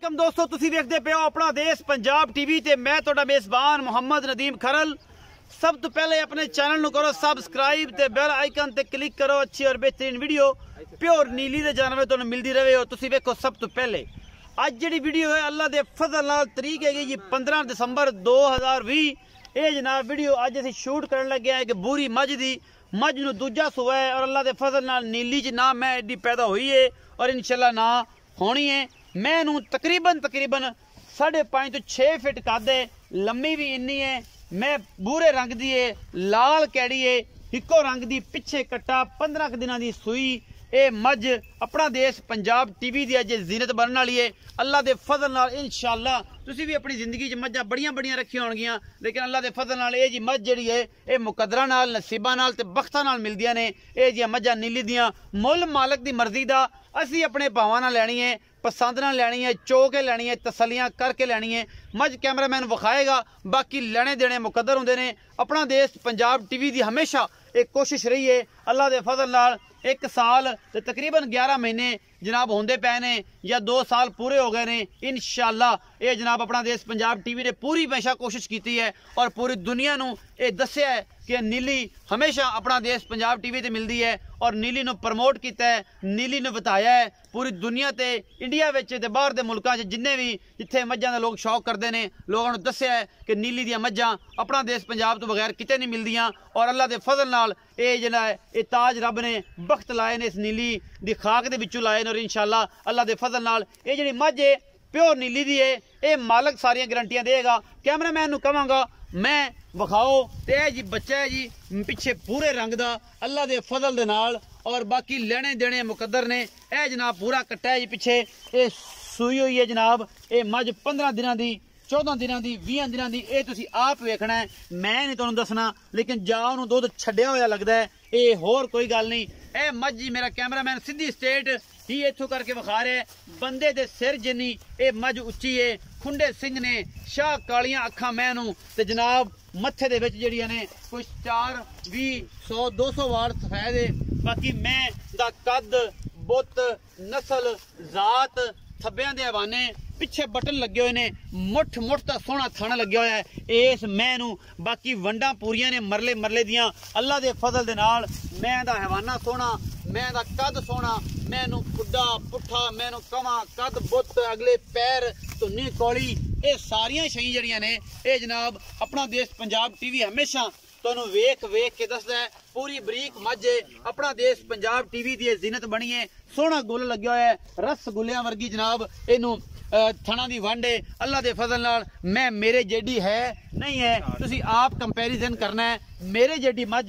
वालेकुम दोस्तों, तुसी देखते पे हो अपना देश पंजाब टीवी ते मैं तुहाडा मेज़बान मोहम्मद नदीम खरल। सब तो पहले अपने चैनल नू करो सबसक्राइब ते बेल आइकन ते क्लिक करो। अच्छी और बेहतरीन वीडियो प्योर नीली दे जानवर तुहानू मिलती रहे हो। तुसी वेखो सब तो पहले अज जिहड़ी वीडियो है अल्लाह दे फजल नाल तरीक है जी 15 दिसंबर 2020। ये जनाब वीडियो अज असीं शूट करन लगे हैं कि बूरी मझ दी मझ नू दूजा सुआ है और अल्लाह दे फजल नाल नीली च ना मैं एडी पैदा हुई है और इंशाल्लाह ना होनी है। मैं नू तकरीबन 5.5 तो 6 फिट कद है, लम्मी भी इन्नी है। मैं भूरे रंग दी है, लाल कैड़ी है, इको रंग दी, पिछे कट्टा, 15 दिनों की सूई। ये मझ अपना देश पंजाब टीवी की अज जीनत बनने वाली है अल्लाह के फजल नाल। इंशाअल्लाह तुसी भी अपनी जिंदगी च मझां बड़ियां रखियां होणगियां, लेकिन अल्लाह के फजल नाल ये जी मझ जिहड़ी है ये मुकदरा नाल, नसीबां नाल ते बख्तां नाल मिलदियां ने। ये जी मझां नीली दियां मुल मालक की मर्जी दा असीं अपने भावां नाल लैनी है, पसंद नाल लैनी है, चो के लैनी है, तसलियां करके लैनी है। मझ कैमरामैन विखाएगा, बाकी लेने देने मुकद्दर होंदे ने। अपना देश पंजाब टीवी की हमेशा एक कोशिश रही है अल्लाह के फजल नाल 1 साल ते तकरीबन 11 महीने जनाब होंदे पे ने या 2 साल पूरे हो गए ने। इंशाअल्लाह ये जनाब अपना देश पंजाब टीवी ने पूरी हमेशा कोशिश की है और पूरी दुनिया नू ये दस्या है कि नीली हमेशा अपना देश पंजाब टीवी ते मिलती है और नीली नू प्रमोट किया है, नीली नू बताया है पूरी दुनिया ते इंडिया विच ते बाहर दे मुल्कां च जिन्ने भी जिथे मझां दा लोग शौक करते हैं लोगों नू दस्या है कि नीली दियां मझां अपना देश पंजाब तो बगैर किते नहीं मिलदियां। और अल्लाह के फजल नाल ये जिहड़ा है ये ताज रब ने बख्त लाए ने इस नीली दी खाक दे विचों लाए ने। और इंशाअल्लाह अल्लाह के फजल नाल ये जिहड़ी मझ है प्योर नीली दी है, ये मालक सारियां गारंटियां देगा। कैमरामैन नू कहांगा मैं विखाओ ते जी बच्चा है जी पिछे पूरे रंग दा अल्लाह के फजल दे नाल और बाकी लेने देने मुकद्दर ने। यह जनाब पूरा कट्टा है जी पिछे ये सूई हुई है जनाब। ये मझ 15 दिनों की, 14 दिनों की, 20 दिनों की, ये तुसी आप वेखना है, मैं नहीं तुहानू दसना। लेकिन जा उन्होंने दुध छड्डिया होया लगता है, ये होर कोई गल नहीं। यह मझ जी मेरा कैमरामैन सीधी स्टेट ही इत्थों करके विखा रहा है। बंदे दे सिर जिन्नी ये मझ उच्ची है, खुंडे सिंह ने, शाह कालियां अखां मैनू ते जनाब मत्थे दे विच जिहड़ियां ने कोई 4, 20, 100, 200 वार सफेद है। बाकी मैं दा कद, बुत, नस्ल, जात, थब्बियां दे हवाने, पिछे बटन लगे हुए ने, मुठ दा सोहना थण लग्या होया है इस मैं नू। बाकी वंडा पूरियां ने मरले दियां अल्लाह दे फजल दे नाल। मैं दा हवाना सोहना, मैं दा कद सोहना, मैनू खुड्डा पुट्ठा, मैनू कवां कद बुत, अगले पैर, धुन्नी कौली, ये सारियां शई जड़ियां ने ये जनाब अपना देश पंजाब टीवी हमेशा तुहानू वेख के दसदा है। पूरी बरीक मझ अपना देश पंजाब टीवी की जीनत बनी है। सोहना गुल लग्या होया है, रसगुल्लियां वर्गी जनाब इनू थणा दी वंड है अल्लाह के फजल नाल। मैं मेरे जेडी है नहीं है, तुसी आप कंपैरिजन करना है। मेरे जेडी मझ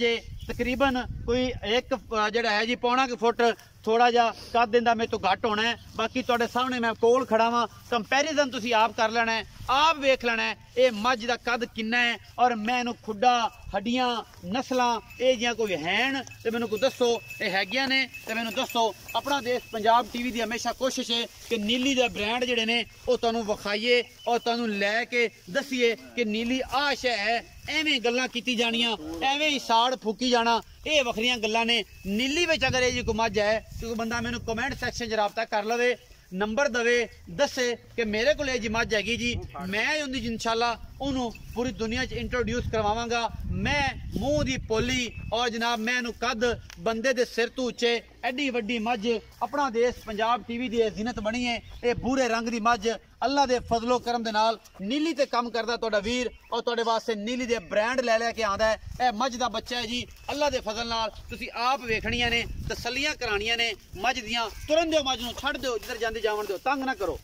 तकरीबन कोई एक जड़ा है जी 1.25 फुट थोड़ा जा कद दिंदा मेरे तो घट होना है। बाकी तुहाडे सामने मैं कोल खड़ा वां, कंपैरिजन तुसी आप कर लेना है, आप वेख लेना है ये मझ दा कद किन्ना है। और मैनू खुड्डा, हड्डियां, नस्लां ये जियां कोई हैन ते मैनू कोई दसो, ये हैगियां ने ते मैनू दसो। अपना देश पंजाब टीवी की हमेशा कोशिश है कि नीली दे ब्रांड जिहड़े ने वो तुहानू विखाइए और तुहानू लैके दसीए कि नीली आ शै है। एवें गल्लां कीती जानियां, एवें ही साड़ फूकी जाना, ये वखरियां गल्लां ने। नीली विच अगर ये जी कोई मझ है तो बंदा मैनू कमेंट सैक्शन च राबता कर लवे, नंबर दवे, दसे कि मेरे को जी मझ हैगी जी, मैं उन्दी इंशाअल्लाह उन्होंने पूरी दुनिया च इंट्रोड्यूस करवावांगा। मैं मूँह दी पोली और जनाब मैं कद बंदे दे सिर तो उच्चे एडी वड्डी मझ अपना देश पंजाब टीवी की जीनत बनी है। ये भूरे रंग की मझ अल्लाह के फजलो करम दे नाल नीली ते कम करदा तुहाडा वीर और तुहाडे वास्ते नीली दे ब्रांड लैके आंदा है। यह मझ दा बच्चा है जी अल्लाह के फजल नाल। तुसी आप वेखणियां ने, तसलियां करानियां ने मझ दियां। तुरन दिओ मझ नूं, छड्ड दिओ, जिधर जांदी जावन दिओ, तंग ना करो,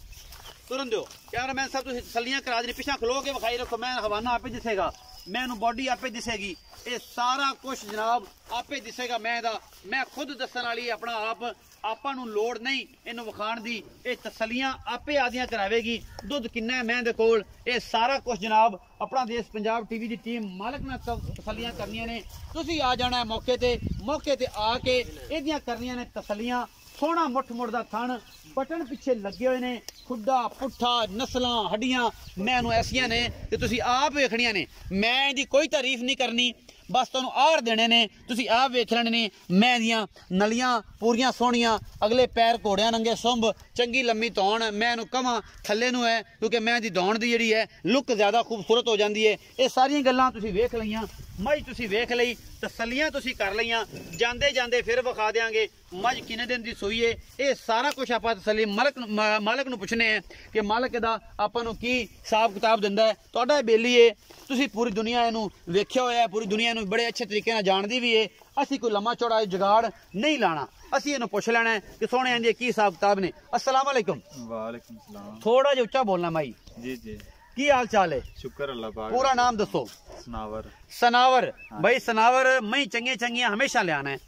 तुरन दिओ। कैमरामैन साहब तुसी तसलियां करा देनी, पिछा खलो के विखाई रखो, मैं हवाना आपे दिसेगा, मैनू बॉडी आपे दिसेगी, ये सारा कुछ जनाब आपे दिसेगा। मैं खुद दसन वाली अपना आप, आपां नूं लोड़ नहीं इनू विखाण दी, ये तसलियां आपे आदियां करावेगी। दुध किन्ना है मैं दे कोल, ये सारा कुछ जनाब अपना देश पंजाब टीवी की टीम मालक ने तसलियां करनियां ने। तुसी आ जाना है मौके ते आके एदियां करनियां ने तसलियां। सोहना मुठ मुड़दा थण, बटन पिछे लगे हुए ने, खुड्डा पुट्ठा, नस्लां, हड्डियां मैनू ऐसियां ने ते तुसी आप वेखणियां ने। मैं इहदी कोई तारीफ नहीं करनी, बस तुहानू आड़ देने ने, तुसी आप वेख लेने ने। मैं दियां नलियां पूरियां सोहणियां, अगले पैर घोड़ियां नंगे सुंभ, चंगी लम्मी धौण। मैं इहनू कवां थल्ले नू है क्योंकि मैं दी धौण दी जिहड़ी है लुक ज़्यादा खूबसूरत हो जाती है। ये सारियां गल्लां तुसी वेख लईयां, मझ तुसी वेख लई, तसल्लियां तुसी कर लईयां। जांदे जांदे फिर विखा देंगे मझ किन्ने दिन दी सूई है। ये सारा कुछ आपां तसल्ली मालक नू पुछने हैं कि मालक इहदा आपां नू की हिसाब किताब दिंदा है। तुहाडा बेली है, तुसी पूरी दुनिया इहनू वेख्या होया है, पूरी दुनिया इहनू बड़े अच्छे तरीके नाल जाणदी भी है। असीं कोई लम्मा चौड़ा जुगाड़ नहीं लाना, असीं इहनू पुछ लेना है कि सोहणे इंदे की हिसाब किताब ने। अस्सलाम वालेकुम। वालेकुम सलाम। थोड़ा जिहा उच्चा बोलना माई। जी जी, की हाल चाल है? शुक्र अल्लाह पाक। पूरा नाम दसो। सनावर। सनावर भाई, सनावर मई चंगियां चंगियां हमेशा लियाना है।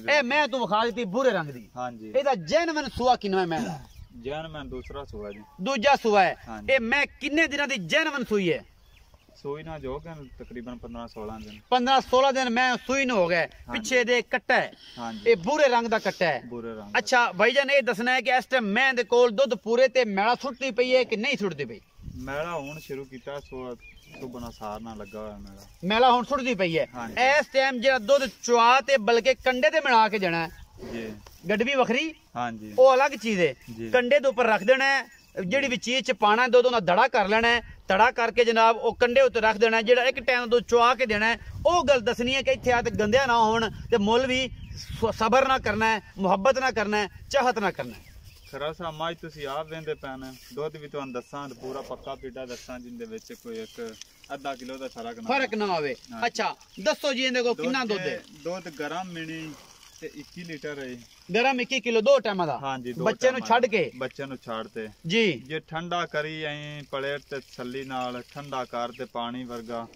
ए मैं तू विखा दी भूरे रंग दी। हाँ जी। एदा जेनवन सुआ किन्ना है? मैं जेनवन दूसरा सुआ जी। दूजा सुआ है। हाँ ए मैं किन्ने दिनां दी जेनवन सुई है? सुई ना जो गए तकरीबन 15-16 दिन। 15-16 दिन मैं सुई न हो गए। पीछे दे कट्टा है। हाँ जी। ए भूरे रंग दा कट्टा है। बुरे रंग। अच्छा भाईजान, ये दसना है कि इस टाइम मैं दे कोल दुध पूरे ते मैला सुटती पई है कि नहीं सुटती पई? मैला हुण शुरू कीता, सुबह सार ना लगा होया मैला। मैला हुण सुटदी पई है। हाँ जी। इस टाइम जेड़ा दुध चुआ ते बल्कि कंडे ते मिला के देना है। जी। गडवी वखरी, हाँ जी। वो अलग चीज है। जी। कंडे दे ऊपर रख देना है, ਜਿਹੜੀ ਵੀ ਚੀਜ਼ ਚ ਪਾਣਾ ਦੁੱਧ ਉਹਦਾ ਦੜਾ ਕਰ ਲੈਣਾ ਹੈ। ਦੜਾ ਕਰਕੇ ਜਨਾਬ ਉਹ ਕੰਡੇ ਉੱਤੇ ਰੱਖ ਦੇਣਾ ਹੈ। ਜਿਹੜਾ ਇੱਕ ਟਾਈਮ ਦੁੱਧ ਚੁਆ ਕੇ ਦੇਣਾ ਹੈ, ਉਹ ਗੱਲ ਦੱਸਣੀ ਹੈ ਕਿ ਇੱਥੇ ਆ ਤੇ ਗੰਦਿਆ ਨਾ ਹੋਣ ਤੇ ਮੁੱਲ ਵੀ ਸਬਰ ਨਾ ਕਰਨਾ ਹੈ, ਮੁਹੱਬਤ ਨਾ ਕਰਨਾ ਹੈ, ਚਾਹਤ ਨਾ ਕਰਨਾ ਹੈ। ਖਰਾ ਸਾ ਮਾਈ ਤੁਸੀਂ ਆਪ ਵੇਂਦੇ ਪੈਣ, ਦੁੱਧ ਵੀ ਤੁਹਾਨੂੰ ਦੱਸਾਂ ਤੇ ਪੂਰਾ ਪੱਕਾ ਪੀਟਾ ਦੱਸਾਂ ਜਿੰਦੇ ਵਿੱਚ ਕੋਈ ਇੱਕ ਅੱਧਾ ਕਿਲੋ ਦਾ ਫਰਕ ਨਾ ਹੋਵੇ। ਅੱਛਾ ਦੱਸੋ ਜੀ ਇਹਦੇ ਕੋਲ ਕਿੰਨਾ ਦੁੱਧ ਹੈ? ਦੁੱਧ ਗਰਮ ਮਿਣੀ ਤੇ 21 ਲੀਟਰ ਹੈ। ਗਰਮ 21 ਕਿਲੋ ਦੋ ਟਾਈਮਾਂ ਦਾ। हाँ जी। ਬੱਚੇ ਨੂੰ ਛੱਡ ਕੇ? ਬੱਚੇ ਨੂੰ ਛੱਡ ਤੇ ਜੀ। ਜੇ ਠੰਡਾ ਕਰੀ ਐਂ ਪਲੇਟ ਤੇ ਤਸੱਲੀ ਨਾਲ ਠੰਡਾ ਕਰ ਤੇ ਪਾਣੀ ਵਰਗਾ,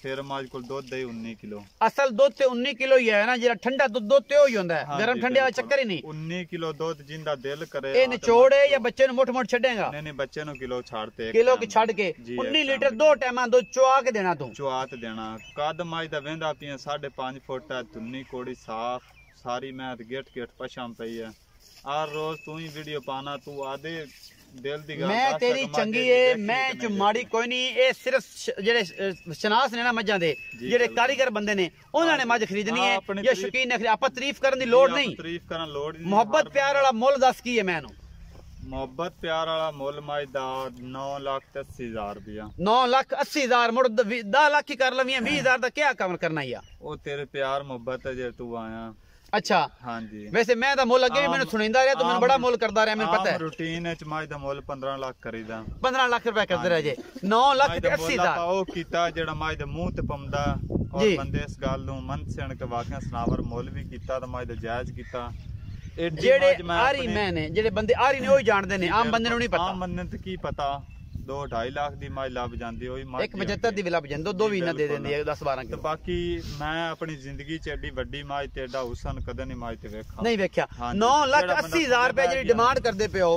ਫਿਰ ਮਾਜ ਕੋਲ ਦੁੱਧ ਹੈ 19 ਕਿਲੋ। ਅਸਲ ਦੁੱਧ ਤੇ 19 ਕਿਲੋ ਹੀ ਹੈ ਨਾ, ਜਿਹੜਾ ਠੰਡਾ ਦੁੱਧ ਤੇ ਉਹ ਹੀ ਹੁੰਦਾ ਹੈ, ਗਰਮ ਠੰਡੇ ਵਾਲਾ ਚੱਕਰ ਹੀ ਨਹੀਂ। 19 ਕਿਲੋ ਦੁੱਧ ਜਿੰਦਾ ਦਿਲ ਕਰੇ। ਇਹ ਨਿਚੋੜੇ ਜਾਂ ਬੱਚੇ ਨੂੰ ਮੁੱਠ ਛੱਡੇਗਾ? ਨਹੀਂ ਨਹੀਂ, ਬੱਚੇ ਨੂੰ ਕਿਲੋ ਛੱਡ ਤੇ ਕਿਲੋ ਕੀ ਛੱਡ ਕੇ 19 ਲੀਟਰ ਦੋ ਟਾਈਮਾਂ ਦੁੱਧ ਚੁਆ ਕੇ ਦੇਣਾ ਤੂੰ? ਚੁਆ ਤੇ ਦੇਣਾ। ਕੱਦ ਮਾਜ ਦਾ ਵੇਂਦਾ ਪੀਆਂ 5.5 ਫੁੱਟ ਹੈ, ਧੁੰਨੀ ਕੋੜੀ ਸਾਫ ਸਾਰੀ। ਮੈਂ ਤੇ ਗਿੱਟ ਪਛਾਂ ਪਈ ਹੈ। ਆਰ ਰੋਜ਼ ਤੂੰ ਹੀ ਵੀਡੀਓ ਪਾਣਾ, ਤੂੰ ਆਦੇ ਦਿਲ ਦੀ ਗੱਲ। ਮੈਂ ਤੇਰੀ ਚੰਗੀ ਏ, ਮੈਂ ਚ ਮਾੜੀ ਕੋਈ ਨਹੀਂ। ਇਹ ਸਿਰਫ ਜਿਹੜੇ ਸ਼ਨਾਸ ਨੇ ਨਾ ਮੱਝਾਂ ਦੇ, ਜਿਹੜੇ ਕਾਰੀਗਰ ਬੰਦੇ ਨੇ, ਉਹਨਾਂ ਨੇ ਮੱਝ ਖਰੀਦਣੀ ਹੈ ਜਾਂ ਸ਼ੌਕੀਨ ਨੇ। ਆਪਾਂ ਤਾਰੀਫ ਕਰਨ ਦੀ ਲੋੜ ਨਹੀਂ, ਤਾਰੀਫ ਕਰਨ ਲੋੜ ਨਹੀਂ। ਮੁਹੱਬਤ ਪਿਆਰ ਵਾਲਾ ਮੁੱਲ ਦੱਸ ਕੀ ਹੈ ਮੈਨੂੰ? ਮੁਹੱਬਤ ਪਿਆਰ ਵਾਲਾ ਮੁੱਲ ਮਾਜ ਦਾ 9,80,000 ਰੁਪਇਆ। 9,80,000 ਮੁੜ 10 ਲੱਖ ਹੀ ਕਰ ਲਵੀਆਂ। 20,000 ਦਾ ਕੀ ਕੰਮ ਕਰਨਾ ਹੀ ਆ? ਉਹ ਤੇਰੇ ਪਿਆਰ ਮੁਹੱਬਤ ਹੈ ਜੇ ਤੂੰ ਆਇਆ। अच्छा हाँ जी। वैसे मैं दा मुल अगे भी मैंने सुनिंदा रहा, तो मैंने बड़ा मुल करदा रहा, मैंने पता है। रूटीन च माज दा मुल 15 लाख करीदा। 15 लाख रुपए करदे रहे जे। 9,80,000 ओ कीता जेड़ा माज दे मुंह ते पमदा और बंदे इस गल नु मन सेण के वाकया सनावर मुल भी कीता ते माज दे जायज कीता। जेड़े आरी मैंने जेड़े बंदे आरी ने ओही जानदे ने, आम बंदे नु नहीं पता। आम बंदे ते की पता 2-2.5 लाख दी माज ਲੱਭ ਜਾਂਦੀ ਹੋਈ। 1.75 ਦੀ ਵੀ ਲੱਭ ਜਾਂਦੀ, ਦੋ ਵੀ ਨਾ ਦੇ ਦਿੰਦੀ ਹੈ 10-12 ਕਿਲੋ। ਬਾਕੀ ਮੈਂ ਆਪਣੀ ਜ਼ਿੰਦਗੀ ਚ ਐਡੀ ਵੱਡੀ ਮਾਜ ਤੇ ਐਡਾ ਹੁਸਨ ਕਦੇ ਨਹੀਂ ਮਾਜ ਤੇ ਵੇਖਾ, ਨਹੀਂ ਵੇਖਿਆ। 9,80,000 ਰੁਪਏ ਜਿਹੜੀ ਡਿਮਾਂਡ ਕਰਦੇ ਪਿਓ,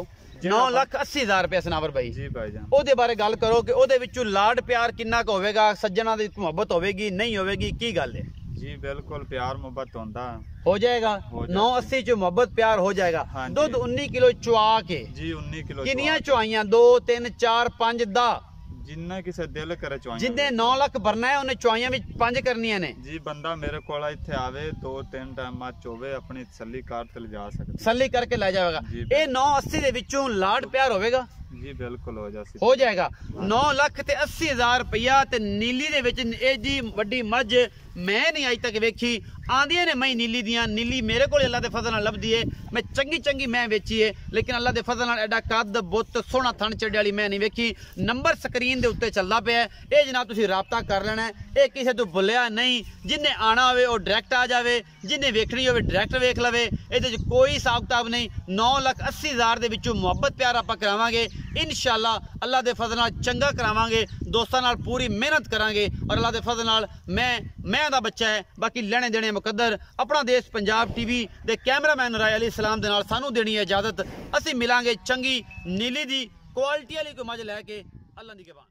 9,80,000 ਰੁਪਏ ਸਨਾਵਰ ਭਾਈ ਜੀ ਭਾਈ ਜਾਨ, ਉਹਦੇ ਬਾਰੇ ਗੱਲ ਕਰੋ ਕਿ ਉਹਦੇ ਵਿੱਚੋਂ ਲਾਡ ਪਿਆਰ ਕਿੰਨਾ ਕੁ ਹੋਵੇਗਾ, ਸੱਜਣਾ ਦੀ ਮੁਹੱਬਤ ਹੋਵੇਗੀ ਨਹੀਂ ਹੋਵੇਗੀ, ਕੀ ਗੱਲ ਹੈ? जी बिल्कुल प्यार मोहब्बत होता हो जाएगा। 980 जो मोहब्बत प्यार हो जाएगा। दूध 19 किलो चुआ के जी 19 किलो किनिया चुआइयां 2 3 4 5 10 जिन्ना किसे दिल करे चुआइयां। जिन्ने 9 लाख भरना है उन्हें चुआइयां भी 5 करनियां ने जी। बंदा मेरे कोल इत्थे आवे 2-3 टाइम मैच होवे अपनी तसल्ली कर ते ले जा सकदा, तसल्ली करके ले जाएगा। ए 980 दे विचों लाड प्यार होवेगा जी बिल्कुल हो जाएगा। 9,80,000 रुपया ते नीली दे विच एडी वड्डी मझ मैं नहीं अज तक वेखी। आंदियां ने मैं नीली दियां, नीली मेरे को अल्लाह दे फजल नाल लभदी है। मैं चंगी मैं वेची है, लेकिन अल्लाह दे फजल नाल एडा कद बुत सोहना थन चढ़े वाली मैं नहीं वेखी। नंबर स्क्रीन दे उत्ते चलदा पिया, ये जनाब तुसीं राबता कर लेना है। ये किसे तो भुलिया नहीं, जिन्हें आना होवे वो डायरैक्ट आ जावे, जिन्हें वेखनी होवे डायरैक्ट वेख लवे। इहदे च कोई हिसाब किताब नहीं। 9,80,000 दे विचों मुहब्बत प्यार आपां करावांगे इंशाअल्लाह। अल्लाह दे फजल नाल चंगा करावांगे, दोस्तां नाल पूरी मेहनत करांगे और अल्लाह दे फजल नाल मैं दा बच्चा है। बाकी लेने देने मुकद्दर अपना देश पंजाब टीवी दे कैमरामैन राय अली सलाम दे नाल सानू देनी है इजाजत। असीं मिलांगे चंगी नीली दी क्वालिटी वाली कोई मझ लैके। अल्लाह दी के बाद।